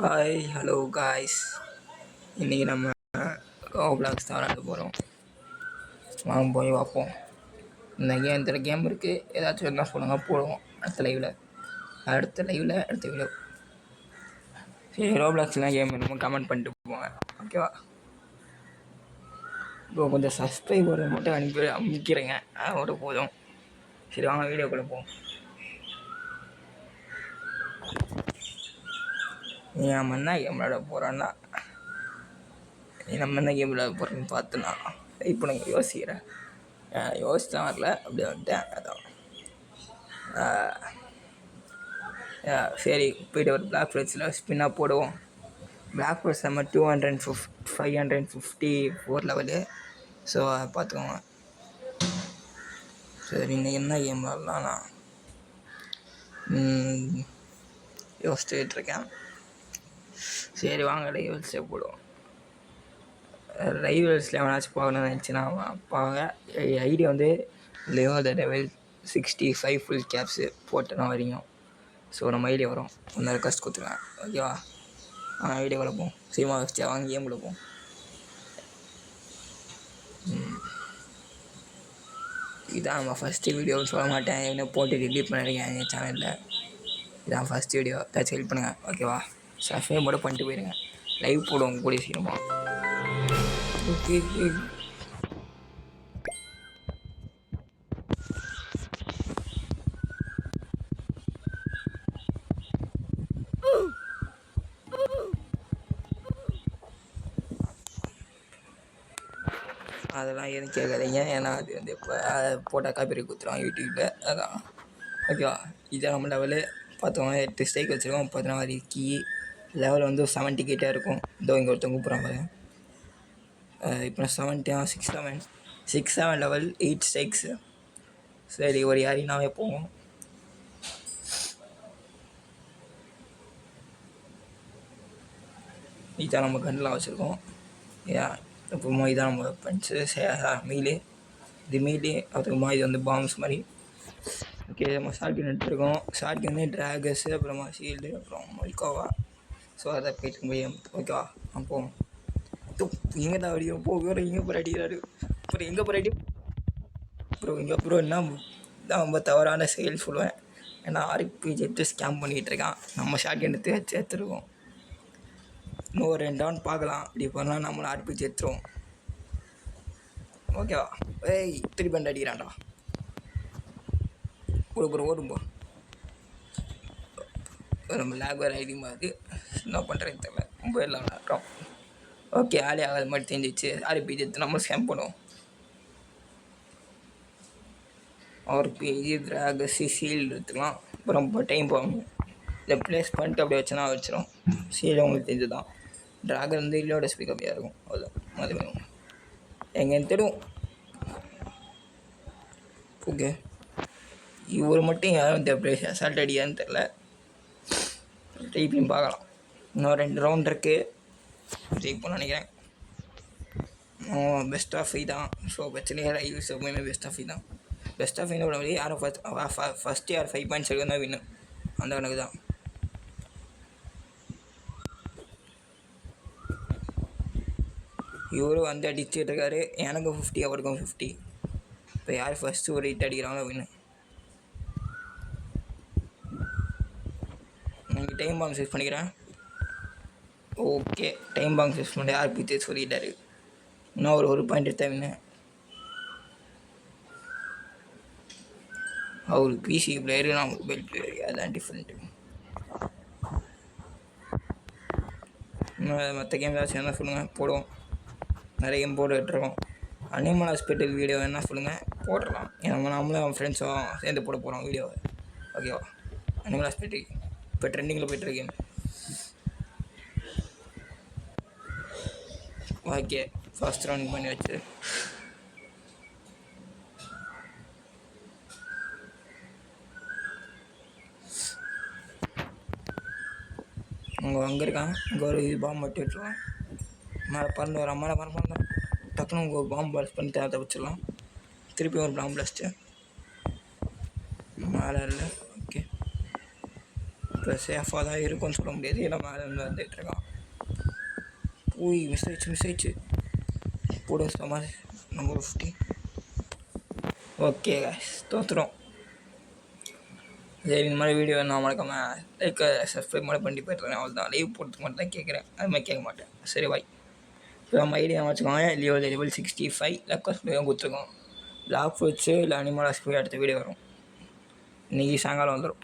Hi hello guys. இன்றைக்கி நம்ம Roblox தான் விளாட போகிறோம். வாங்க போய் பார்ப்போம். இந்த கேம் இருக்குது. ஏதாச்சும் இருந்தால் சொல்லுங்கள், போடுவோம் அடுத்த லைவில் சரி, ரோப்ளாக்ஸ்லாம் கேம் என்னமோ கமெண்ட் பண்ணிட்டு போவாங்க, ஓகேவா? இப்போ கொஞ்சம் சப்ஸ்கிரைபர் மட்டும் அமைக்கிறேங்க, அதோட போதும். சரி, வாங்க வீடியோக்குள்ளே போவோம். நம்ம என்ன கேம் விளாட போகிறோன்னா, நம்ம என்ன கேம் விளாட போகிறோன்னு பார்த்துனா இப்போ நாங்கள் யோசிக்கிறேன். யோசிச்சுதான் வரல, அப்படியே வந்துட்டேன். அதான் சரி, போய்ட்டு ஒரு பிளாக் ஃப்ரெட்ஸில் ஸ்பின்னாக போடுவோம். பிளாக் ஃப்ரெட்ஸ் நம்ம 554 லெவலு. ஸோ அதை பார்த்துக்கோங்க. சரி, இன்னைக்கு என்ன கேம் விளாட்லாம் யோசிச்சுக்கிட்டு இருக்கேன். சரி, வாங்க ரைவல்ஸே போடுவோம். ரைவல்ஸில் எவனாச்சும் போகணும்னு நினச்சின்னா பாங்க. ஐடி வந்து லியோ த டெவில் 65 ஃபுல் கேப்ஸு போட்டோன்னா வரீங்க. ஸோ நம்ம ஐடியா வரும், ஒன்றரை ரெக்வஸ்ட் கொடுத்துருவேன், ஓகேவா? ஐடியா குழப்போம். சீமா வச்சா வாங்கி கேம் குழப்போம். இதான் நம்ம ஃபஸ்ட்டு வீடியோன்னு சொல்ல மாட்டேன், என்ன போட்டு ரிலீட் பண்ணிருக்கேன் என் சேனலில். இதான் ஃபஸ்ட் வீடியோ, ஏதாச்சும் ஹெல்ப் பண்ணுங்கள், ஓகேவா? சப்ஸ்கிரைப் மட்டும் பண்ணிட்டு போயிடுங்க. லைவ் போடுவோம் கூடிய சீக்கிரமா. ஓகே, அதெல்லாம் எதுவும் கேட்காதீங்க, ஏன்னா அது வந்து இப்போ போட்டால் காப்பி கொடுத்துருவோம் யூடியூப்பில். அதான் ஓகேவா? இதான் நம்ம லெவலு. பார்த்தோம் 8 ஸ்ட்ரைக் வச்சுருக்கோம். 14 கீ லெவல் வந்து 70 கிட்டே இருக்கும். இதோ இங்கே ஒருத்தவங்க கூப்பிட்றாங்க. இப்போ நான் 6-7 லெவல் 8 ஸ்ட்ரைக்ஸு. சரி, ஒரு யாரினாவே போவோம். இதான் நம்ம கண்ணில் வச்சுருக்கோம். அப்புறமா இதான் நம்ம வெப்பன்ஸு. இது மீலு. அப்புறமா இது வந்து பாம்ஸ் மாதிரி. ஓகே, நம்ம ஷார்ட்கன் எடுத்துருக்கோம். ஷார்ட்கன்னு ட்ராகஸு, அப்புறமா ஷீல்டு, அப்புறம் மல்கோவா. ஸோ அதை போயிட்டு போய் ஓகேவா போவோம். இங்கே தான் அடிக்கிறோம். போகிறோம், இங்கே போகிற அடிக்கிறாரு. அப்புறம் எங்கே போகிற அடி அப்புறம் என்ன தான் ரொம்ப தவறான செயல் சொல்லுவேன். ஏன்னா ஆர்பிஜி எடுத்து ஸ்கேம் பண்ணிகிட்டு இருக்கான். நம்ம ஷார்ட்கன் எடுத்து எடுத்துருக்கோம். இன்னும் ஒரு 2 ரவுண்ட் பார்க்கலாம். இப்படி பண்ணால் நம்மளை ஆர்பிஜி எடுத்துருவோம், ஓகேவா? திருப்பி அடிக்கிறான்டா. ஓடும்போ. நம்ம லேக் வேறு அதிகமாக இருக்குது. என்ன பண்ணுறதுன்னு தெரியல, ரொம்ப எல்லாம் விளாட்றோம். ஓகே, ஆளே ஆகாது மாதிரி தெரிஞ்சிச்சு. ஆர்பிஜி எடுத்து நம்ம ஸ்கேம் பண்ணுவோம். ஆர்பிஜி ட்ராகஸி ஷீல்டு எடுத்துக்கலாம். அப்புறம் இப்போ டைம் போகணும். இதை ப்ளேஸ் பண்ணிட்டு அப்படியே வச்சிடும். ஷீல்டு அவங்களுக்கு தெரிஞ்சு தான். ட்ராகன் வந்து இல்லோட ஸ்பீக் அப்படியாக இருக்கும். அதுதான் அது வேணும். எங்கேன்னு தெரியும். ஓகே, இவர் மட்டும் யாரும் இந்த ப்ளேஸ் அசால்ட் அடியான்னு தெரில. ட்ரைப்லையும் பார்க்கலாம். இன்னும் 2 ரவுண்ட் இருக்குது. ஜெயிப்போம்னு நினைக்கிறேன். பெஸ்ட் ஆஃப் தான். ஸோ பிரச்சனையே யூஸ் எப்பவுமே பெஸ்ட் ஆஃப் தான். பெஸ்ட் ஆஃப் விட முடியாது. யாரும் ஃபஸ்ட்டு யார் 5 பாயிண்ட்ஸ் எடுக்கணும் தான் வின்னு. அந்த கணக்கு தான். இவரும் வந்து அடிச்சுட்டு இருக்காரு. எனக்கும் 50, அவருக்கும் 50. இப்போ யார் ஃபஸ்ட்டு ஒரு ஹிட் அடிக்கிறாங்களோ வின்னு. நீங்கள் டைம் பாம்ஸ் யூஸ் பண்ணிக்கிறேன். ஓகே, டைம் பாம்ஸ் யூஸ் பண்ணி ஆர்பிஜி சொல்லிட்டாரு. இன்னும் ஒரு பாயிண்ட் எடுத்தா வின்னு. அவரு பிசி பிளேயரு, நான் மொபைல் பிளேயரு, அதுதான் டிஃப்ரெண்ட்டு. மற்ற கேம் ஏதாச்சும் என்ன சொல்லுங்கள், போடுவோம். நிறைய கேம் போட்டுருக்கோம். அனிமல் ஹாஸ்பிட்டல் வீடியோ என்ன சொல்லுங்கள், போட்டுடலாம். ஏன்னா நம்மளும் அவன் ஃப்ரெண்ட்ஸும் சேர்ந்து போட போகிறோம் வீடியோவை, ஓகேவா? அனிமல் ஹாஸ்பிட்டல் இப்போ ட்ரெண்டிங்கில் போய்ட்டுருக்கேன். ஓகே, ஃபர்ஸ்ட் ரவுண்ட் பண்ணி வச்சு அங்கே இருக்கான். இங்கே ஒரு இது பாம்பு மட்டும் விட்டுருவான். மேலே பறந்து வர மேலே பறந்து டக்குனு உங்கள் ஒரு பாம்பு பிளாஸ்ட் பண்ணி தேவை வச்சிடலாம். திருப்பி ஒரு பாம்பு பிளாஸ்ட்டு மேலே இல்லை. ஓகே, இப்போ சேஃபாக தான் இருக்கும்னு சொல்ல முடியாது. ஏன்னா மேலே இருந்து வந்துட்டுருக்கான். மிஸ் ஆயிடுச்சு கூட சமாளி நம்பர் 50. ஓகே தோற்றுறோம். சரி, இந்த மாதிரி வீடியோ நான் மறக்காமல் லைக் சப்ஸ்கிரைப் மாதிரி பண்ணி போய்ட்டுருக்கேன். அவ்வளோ தான். லீவ் போகிறதுக்கு மட்டும் தான் கேட்குறேன். அது மாதிரி கேட்க மாட்டேன். சரி பாய். இப்போ நம்ம ஐடியா வச்சுக்கோங்க. லெவல் 65 லக்கஸ் தான் கொடுத்துருக்கோம். பிளாக் ஃப்ரூட்ஸு இல்லை அனிமல் ஹாஸ்பிட்டல் அடுத்த வீடியோ வரும். இன்றைக்கி சாயங்காலம் வந்துடும்.